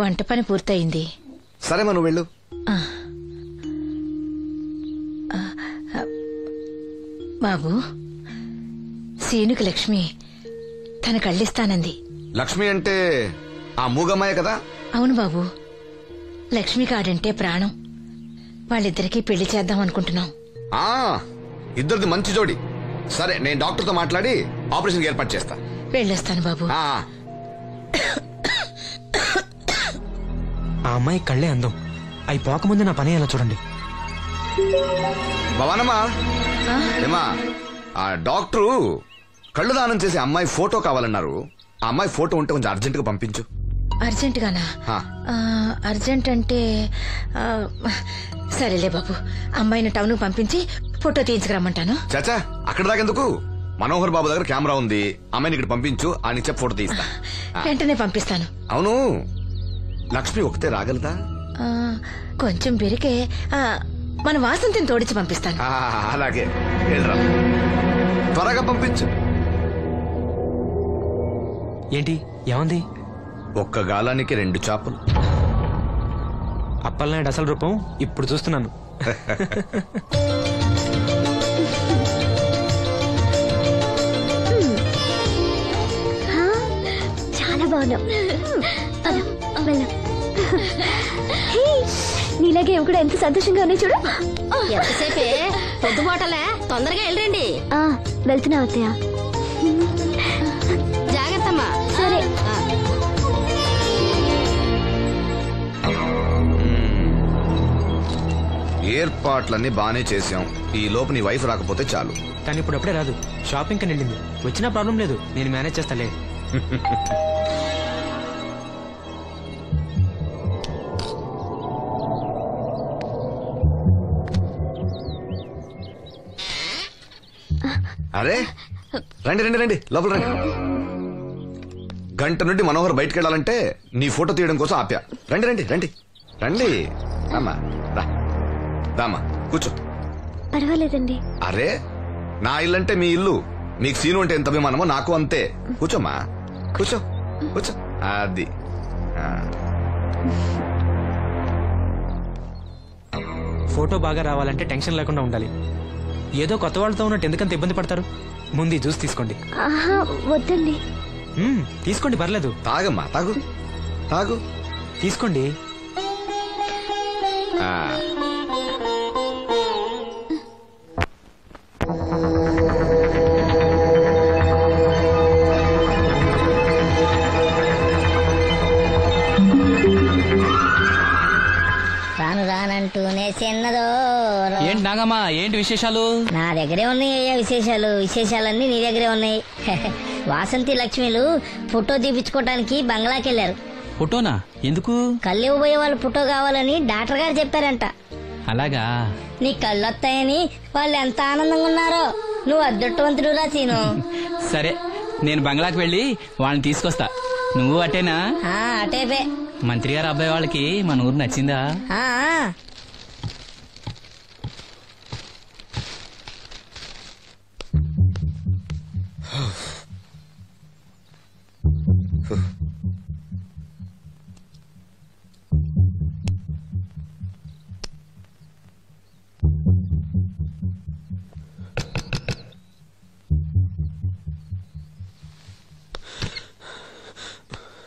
వంట పని పూర్తయింది. సరే మనం వెళ్ళు. బాబు, సీనుకి లక్ష్మి తన కళ్ళిస్తానంది. లక్ష్మి అంటే ఆ మూగమ్మాయే కదా? అవును బాబు, లక్ష్మి కాడంటే ప్రాణం. వాళ్ళిద్దరికీ పెళ్లి చేద్దాం అనుకుంటున్నాం. ఇద్దరిది మంచి జోడి. సరే, నేను డాక్టర్తో మాట్లాడి ఆపరేషన్ ఏర్పాటు చేస్తా. వెళ్ళొస్తాను బాబు. ఆ అమ్మాయి కళ్ళే అందం. అవి పోకముందు నా పని ఎలా చూడండి. భవానమ్మా, ఏమా ఆ డాక్టరు కళ్ళు దానం చేసే అమ్మాయి ఫోటో కావాలన్నారు. ఆ అమ్మాయి ఫోటో ఉంటే కొంచెం అర్జెంట్ గా పంపించు. అర్జెంట్ గానా? అర్జెంట్ అంటే సరేలే బాబు, అమ్మాయిని టౌన్ పంపించి ఫోటో తీయించుకురమ్మంటాను. చాచా, అక్కడ దాకెందుకు? మనోహర్ బాబు దగ్గర కెమెరా ఉంది. అమ్మాయిని ఇక్కడ పంపించు, ఆయన చెప్పి ఫోటో తీస్తా. వెంటనే పంపిస్తాను. అవును, లక్ష్మి ఒకతే రాగలదా? కొంచెం బెరికే, మన వాసంతిని తోడిచి పంపిస్తాను. అలాగే, త్వరగా పంపించు. ఏంటి ఏమంది? ఒక్క గాలానికి 2 చేపలు. అప్పలనాయుడు అసలు రూపం ఇప్పుడు చూస్తున్నాను. చాలా బాగున్నావు. నీలాగే కూడా ఎంత సంతోషంగా ఉన్నాయి చూడు. ఎంతసేపే పొద్దుబాటలే, తొందరగా వెళ్ళండి. వెళ్తున్నా అత్తయ్య. జాగ్రత్తమ్మా. సరే. ఏర్పాట్లన్నీ బానే చేసాం. ఈ లోపు నీ వైఫ్ రాకపోతే చాలు. కానీ ఇప్పుడు అప్పుడే రాదు, షాపింగ్ కని వెళ్ళింది. వచ్చినా ప్రాబ్లం లేదు, నేను మేనేజ్ చేస్తాలే. అరే రండి రండి రండి, లోపల రండి. గంట నుండి మనోహర్ బయటకు వెళ్ళాలంటే నీ ఫోటో తీయడం కోసం ఆప్యా. రండి రండి రండి రండి. రామా, రామా కూర్చో. పర్వాలేదండి. అరే, నా ఇల్లు అంటే మీ ఇల్లు. మీకు సీను అంటే ఎంత అభిమానమో నాకు అంతే. కూర్చోమ్మా, కూర్చో కూర్చో. అది ఫోటో బాగా రావాలంటే టెన్షన్ లేకుండా ఉండాలి. ఏదో కొత్త వాళ్ళతో ఉన్నట్టు ఎందుకంత ఇబ్బంది పడతారు? ముందు జ్యూస్ తీసుకోండి. వద్దండి. తీసుకోండి, పర్లేదు. తాగమ్మా, తాగు తాగు, తీసుకోండి. రాను రానంటూనే చిన్నదో. ఏంటి నాగమ్మా, ఏంటి విశేషాలు? నా దగ్గరే ఉన్నాయి అయ్యా విశేషాలు. విశేషాలన్నీ నీ దగ్గరే ఉన్నాయి. వాసంతి లక్ష్మిలు ఫోటో తీపించుకోవటానికి బంగ్లాకి వెళ్ళారు. ఫోటోనా? ఎందుకు? కళ్ళు ఇవ్వబోయే వాళ్ళు ఫోటో కావాలని డాక్టర్ గారు చెప్పారంట. అలాగా? నీ కళ్ళు వస్తాయని వాళ్ళు ఎంత ఆనందంగా ఉన్నారో. నువ్వు అదృష్టవంతుడు రా సీను. సరే, నేను బంగ్లాకి వెళ్ళి వాళ్ళని తీసుకొస్తా. నువ్వు అటేనా? అటేపే. మంత్రి గారు అబ్బాయి వాళ్ళకి మన ఊరు నచ్చిందా?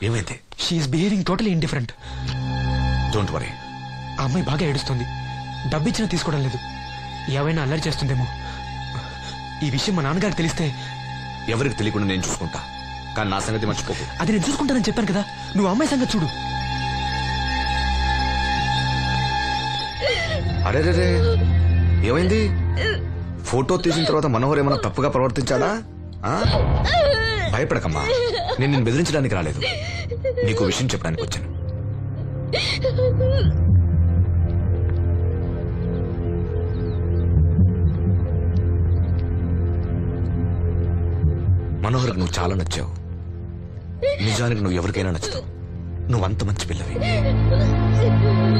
ఏమైంది? She's behaving totally indifferent. Don't worry. ఆ అమ్మాయి బాగా ఏడుస్తుంది. డబ్బిచ్చినా తీసుకోవడం లేదు. ఏవైనా అల్లరి చేస్తుందేమో. ఈ విషయం మా నాన్నగారికి తెలిస్తే? ఎవరికి తెలియకుండా నేను చూసుకుంటా, కానీ నా సంగతి మర్చిపోకు. అది నేను చూసుకుంటానని చెప్పాను కదా. నువ్వు అమ్మాయి సంగతి చూడు. అరే రే, ఏమైంది? ఫోటో తీసిన తర్వాత మనోహర్ ఏమైనా తప్పుగా ప్రవర్తించాడా? భయపడకమ్మా, నేను నిన్ను బెదిరించడానికి రాలేదు. నీకు విషయం చెప్పడానికి వచ్చాను. మనోహర్కి నువ్వు చాలా నచ్చావు. నిజానికి నువ్వు ఎవరికైనా నచ్చుతావు. నువ్వంత మంచి పిల్లవి.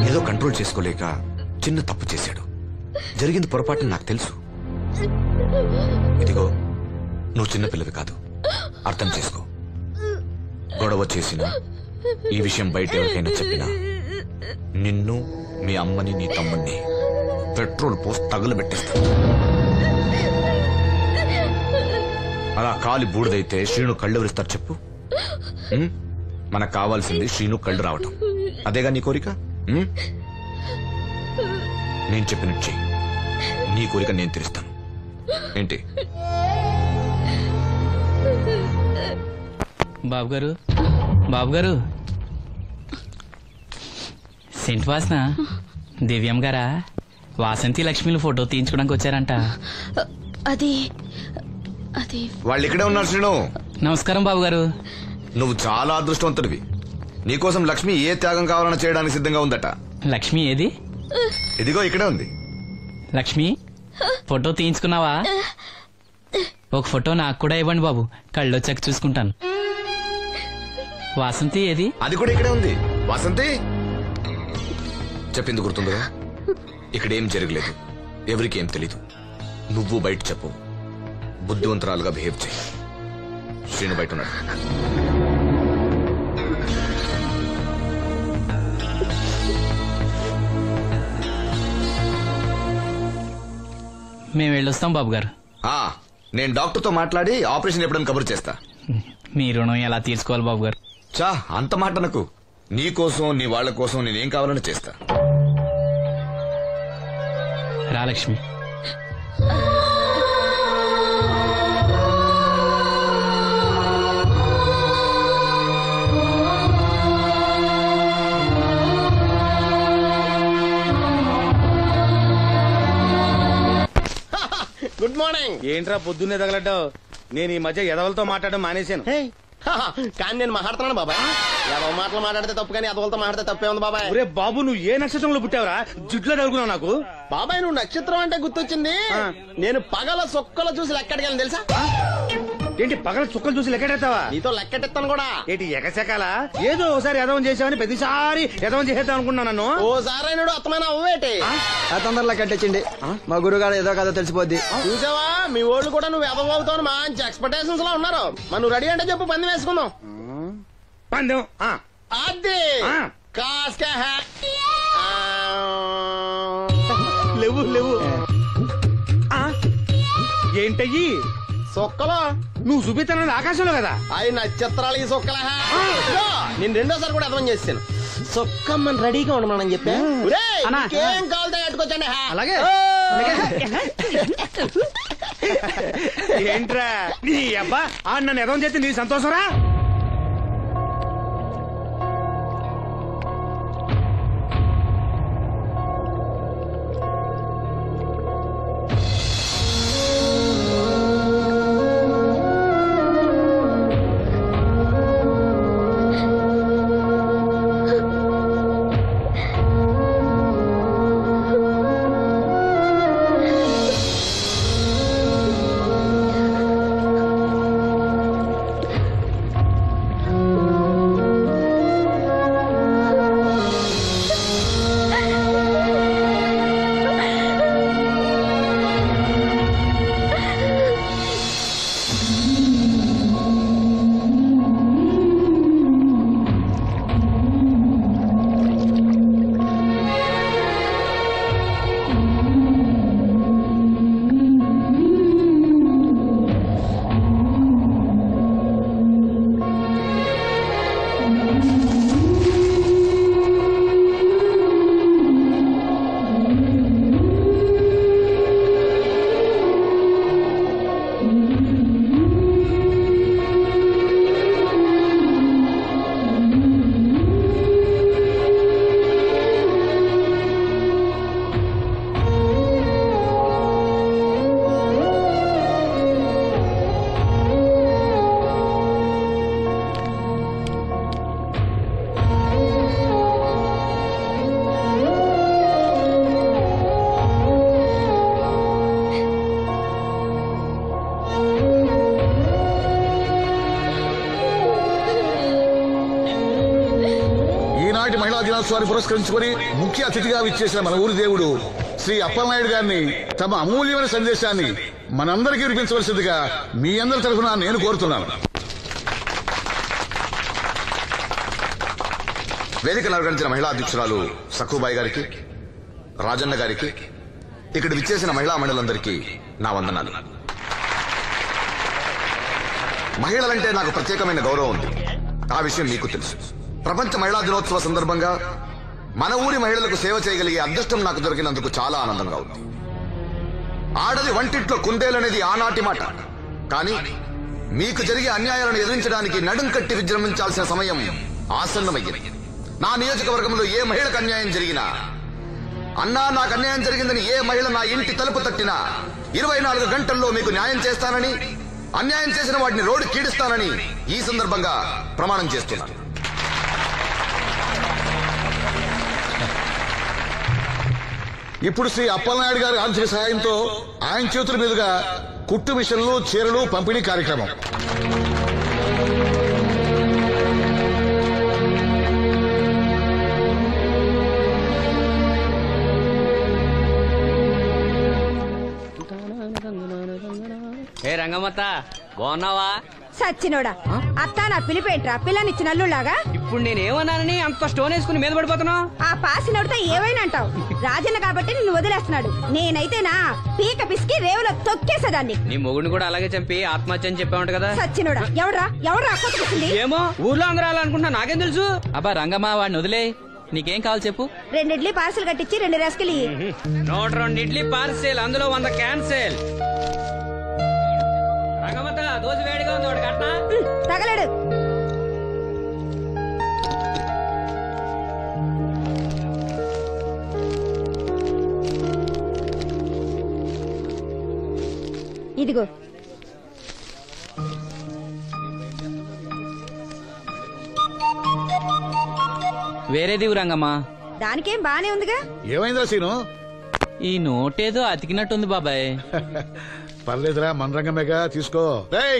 ఏదో కంట్రోల్ చేసుకోలేక చిన్న తప్పు చేశాడు. జరిగింది పొరపాటు నాకు తెలుసు. ఇదిగో, నువ్వు చిన్న పిల్లవి కాదు, అర్థం చేసుకో. గొడవ చేసినా ఈ విషయం బయట ఎవరికైనా చెప్పినా నిన్ను, మీ అమ్మని, నీ తమ్ముణ్ణి పెట్రోల్ పోసి తగులబెట్టేస్తా. అలా కాలి బూడిదైతే శ్రీను కళ్ళు ఎవరిస్తారు చెప్పు? మనకు కావాల్సింది శ్రీను కళ్ళు రావటం. అదేగా నీ కోరిక? నేను చెప్పినట్టు చెయ్యి, నీ కోరిక నేను తీరుస్తాను. ఏంటి? బాబు గారు, బాబు గారు, సెంట్ వాసన దివ్యం గారా? వాసంతి లక్ష్మిలు ఫోటో తీయించుకోవడానికి వచ్చారంట. అది అది వాళ్ళు ఇక్కడే ఉన్నారు శ్రీను. నమస్కారం బాబు గారు. నువ్వు చాలా అదృష్టవంతుడివి. నీకోసం లక్ష్మి ఏ త్యాగం కావాలన్నా చేయడానికి సిద్ధంగా ఉందట. లక్ష్మి ఏది? ఇదిగో ఇక్కడే ఉంది. లక్ష్మి, ఫోటో తీయించుకున్నావా? ఒక ఫోటో నాకు కూడా ఇవ్వండి బాబు, కళ్ళు వచ్చాక చూసుకుంటాను. వాసంతి ఏది? అది కూడా ఇక్కడే ఉంది. వాసంతి చెప్పింది గుర్తుందిగా? ఇక్కడేం జరగలేదు, ఎవరికి ఏం తెలీదు. నువ్వు బయట చెప్పు, బుద్ధివంతరాలుగా బిహేవ్ చేయి. శ్రీను బయట ఉన్నాడు. మేము వెళ్ళొస్తాం బాబు గారు. నేను డాక్టర్తో మాట్లాడి ఆపరేషన్ ఎప్పుడైనా కబురు చేస్తా. మీ రుణం ఎలా తీర్చుకోవాలి బాబు గారు? చా అంత మాట నాకు. నీ కోసం, నీ వాళ్ళ కోసం నేనేం కావాలని చేస్తా. రా లక్ష్మి. Good morning. ఏంట్రా పొద్దున్నే తగలడ్డావు? నేను ఈ మధ్య ఎదవలతో మాట్లాడడం మానేశాను. కానీ నేను మాట్లాడుతున్నాను బాబాయ్. ఎదవ మాటలు మాట్లాడితే తప్పు, కానీ ఎదవలతో మాట్లాడితే తప్పే ఉంది బాబాయ్. ఒరే బాబు, నువ్వు ఏ నక్షత్రంలో పుట్టావురా? జుట్లో తగులుకున్నావు నాకు. బాబాయ్, నువ్వు నక్షత్రం అంటే గుర్తొచ్చింది. నేను పగల సొక్కలు చూసి లెక్కడికెళ్ళను తెలుసా? ఏంటి పగల చుక్కలు చూసి లెక్కెడతావా? నీతో లెక్కెట్టిస్తాను కూడా. ఏంటి ఎగసెకాలా? ఏదో ఒకసారి ఎదవం చేసావని ప్రతిసారి ఎదవం చేసేద్దాం అనుకున్నా నన్ను. ఓసారి అయినాడు అత్తమైన అవ్వేటి తొందరలో కట్టించండి. మా గురుగారు ఏదో కదా తెలిసిపోద్ది. చూసావా, మీ ఓళ్ళు కూడా నువ్వు ఎదవ అవుతావు మంచి ఎక్స్పెక్టేషన్స్ లో ఉన్నారు. మరి నువ్వు రెడీ అంటే చెప్పు, పందెం వేసుకుందాం. పందెం? అది కాస్క లేవు లేవు. ఏంటయ్యి సొక్కలో? నువ్వు చూపిస్తానది ఆకాశంలో కదా. అవి నక్షత్రాలు ఈ సొక్కల. నేను రెండోసారి కూడా అర్థం చేస్తాను. సొక్కమ్మని రెడీగా ఉండమని చెప్పా. ఏం కావాలితే కట్టుకొచ్చండి. అలాగే. ఏంట్రా నీ అబ్బా నన్ను ఎదవం చేస్తే నీ సంతోషరా? దినోత్సవాన్ని పురస్కరించుకొని ముఖ్య అతిథిగా విచ్చేసిన మన ఊరి దేవుడు శ్రీ అప్పలనాయుడు గారిని తమ అమూల్యమైన సందేశాన్ని మనందరికీ వినిపించవలసిందిగా మీ అందరి తరఫున నేను కోరుతున్నాను. వేదికను అలంకరించిన మహిళా అధ్యక్షురాలు సక్కుబాయి గారికి, రాజన్న గారికి, ఇక్కడ విచ్చేసిన మహిళా మండలందరికీ నా వందనాలు. మహిళలంటే నాకు ప్రత్యేకమైన గౌరవం ఉంది. ఆ విషయం మీకు తెలుసు. ప్రపంచ మహిళా దినోత్సవ సందర్భంగా మన ఊరి మహిళలకు సేవ చేయగలిగే అదృష్టం నాకు దొరికినందుకు చాలా ఆనందంగా ఉంది. ఆడది వంటింట్లో కుందేలనేది ఆనాటి మాట. కానీ మీకు జరిగే అన్యాయాలను ఎదిరించడానికి నడుం కట్టి విజృంభించాల్సిన సమయం ఆసన్నమయ్యింది. నా నియోజకవర్గంలో ఏ మహిళకు అన్యాయం జరిగినా, అన్నా నాకు అన్యాయం జరిగిందని ఏ మహిళ నా ఇంటి తలుపు తట్టినా 24 గంటల్లో మీకు న్యాయం చేస్తానని, అన్యాయం చేసిన వాటిని రోడ్డు కీడిస్తానని ఈ సందర్భంగా ప్రమాణం చేస్తున్నాను. ఇప్పుడు శ్రీ అప్పలనాయుడు గారి ఆర్థిక సహాయంతో ఆయన చేతుల మీదుగా కుట్టు మిషన్లు, చీరలు పంపిణీ కార్యక్రమం. ఏ రంగమ్మత్త బాగున్నావా? సచ్చినోడా, అత్త నా పిలిపేంట్రా పిల్లనిచ్చిన అల్లులాగా. ఇప్పుడు నేనేమన్నానని అంత స్టోన్ వేసుకుని మీద పడిపోతున్నావు? ఆ పాసినోడితో ఏవైనా అంటావు. రాజన్న కాబట్టి నిన్ను వదిలేస్తున్నాడు. నేనైతేనా పీక పిసికి రేవులో తొక్కేసేదాన్ని. నీ మొగుడిని కూడా అలాగే చంపి ఆత్మహత్య అని చెప్పావంట కదా. సచ్చినోడా, ఎవడ్రా కొట్టుకొచ్చింది? ఏమో ఊర్లో అందరూ అలా అనుకుంటున్నా, నాకేం తెలుసు. అబ్బా రంగమ్మ, వాడిని వదిలే. నీకేం కావాలి చెప్పు. 2 ఇడ్లీ పార్సల్ కట్టించి 2 రస్కలి. 102 ఇడ్లీ పార్సెల్, అందులో 100 క్యాన్సెల్. రంగమ్మత దోశ వేడిగా ఉంది, వాడు కట్నా తగలడు. ఇదిగో. వేరేది రంగమ్మా. దానికేం బానే ఉందిగా. ఏమైందిరా సీను? ఈ నోటేదో అతికినట్టుంది బాబాయ్. పర్లేదురా, మన రంగమేగా, తీసుకో.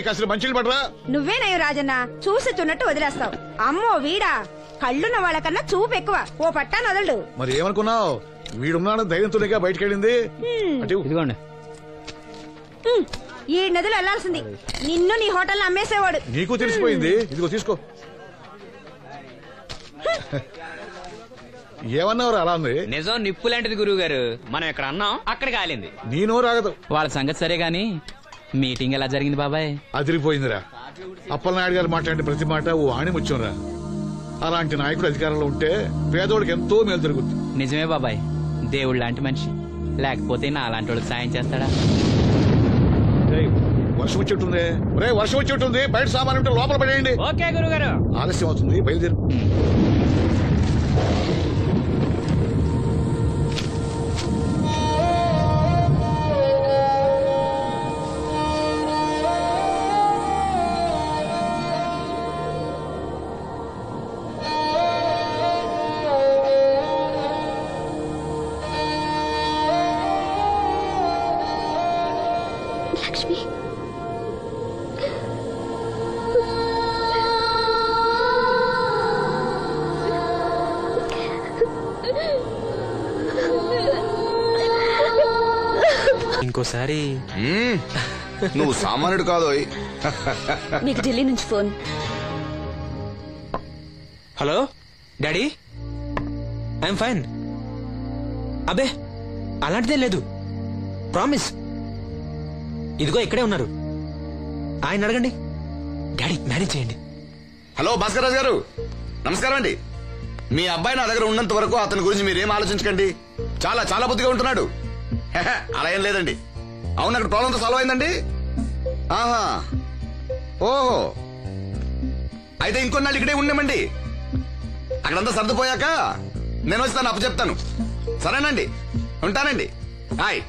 కాసిన మంచిలు పడరా. నువ్వేనయ్యో రాజన్న, చూసి చున్నట్టు వదిలేస్తావు. అమ్మో వీడా, కళ్ళున్న వాళ్ళకన్నా చూపు ఎక్కువ. ఓ పట్టా నదలడు. మరి ఏమనుకున్నావు? వీడున్నాడు ధైర్యంతోనేగా బయటకెళ్ళింది. ఇదిగోండి. ఈ నదులు వెళ్లాల్సింది. నిన్ను నీ హోటల్ అమ్మేసేవాడు. నీకు తెలిసిపోయింది. ఇదిగో తీసుకో. ఏమన్నావు అలా ఉంది? నిజం నిప్పు లాంటిది గురువు గారు. మనం ఇక్కడ అన్నాం, అక్కడ కాలింది. నేను రాగదు. వాళ్ళ సంగతి సరే గాని మీటింగ్ ఎలా జరిగింది బాబాయ్? అదిరిపోయిందిరా. అప్పలనాయుడు గారు మాట్లాడిన ప్రతి మాట ఓ ఆణిముత్యంరా. అలాంటి నాయకుడు అధికారంలో ఉంటే పేదోడికి ఎంతో మేలు జరుగుతుంది. నిజమే బాబాయ్, దేవుడు లాంటి మనిషి. లేకపోతే నా అలాంటి వాళ్ళకి సాయం చేస్తాడా? వర్షం వచ్చేట్టుంది. వర్షం వచ్చేట్టుంది. బయట సామాన్ ఉంటే లోపల పడేయండి. ఓకే గురుగారు. ఆలస్యం అవుతుంది, బయలుదేరు. లక్ష్మి, ఇంకోసారి నువ్వు సామాన్యుడు కాదు. మీకు ఢిల్లీ నుంచి phone. Hello daddy, I'm fine. అబే అలాంటిదేం లేదు, ప్రామిస్. ఇదిగో ఇక్కడే ఉన్నారు, ఆయన అడగండి. డాడీ మేనేజ్ చేయండి. హలో భాస్కర్ రాజు గారు, నమస్కారం అండి. మీ అబ్బాయి నా దగ్గర ఉన్నంత వరకు అతని గురించి మీరేం ఆలోచించకండి. చాలా చాలా బుద్ధిగా ఉంటున్నాడు. అలా ఏం లేదండి. అవును, అక్కడ ప్రాబ్లంతో సాల్వ్ అయిందండి. ఆహా, ఓహో, అయితే ఇంకొన్నాళ్ళు ఇక్కడే ఉండమండి. అక్కడంతా సర్దుపోయాక నేను వచ్చి తను అప్పు చెప్తాను. సరేనండి, ఉంటానండి. హాయ్.